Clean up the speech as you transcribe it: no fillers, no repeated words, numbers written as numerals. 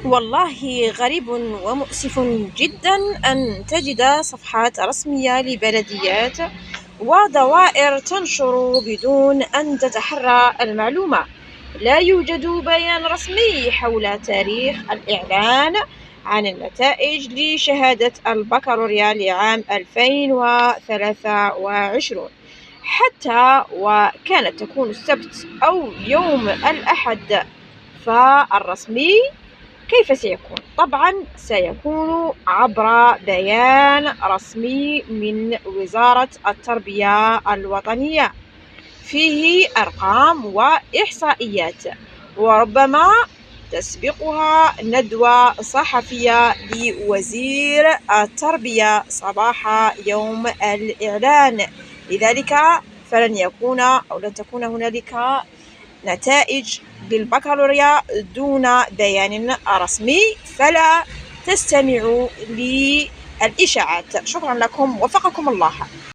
والله غريب ومؤسف جدا أن تجد صفحات رسمية لبلديات ودوائر تنشر بدون أن تتحرى المعلومة. لا يوجد بيان رسمي حول تاريخ الإعلان عن النتائج لشهادة البكالوريا لعام 2023، حتى وكانت تكون السبت أو يوم الأحد. فالرسمي كيف سيكون؟ طبعا سيكون عبر بيان رسمي من وزارة التربية الوطنية فيه أرقام وإحصائيات، وربما تسبقها ندوة صحفية لوزير التربية صباح يوم الإعلان. لذلك فلن يكون أو لن تكون هنالك نتائج للبكالوريا دون بيان رسمي، فلا تستمعوا للإشاعات. شكرا لكم، وفقكم الله.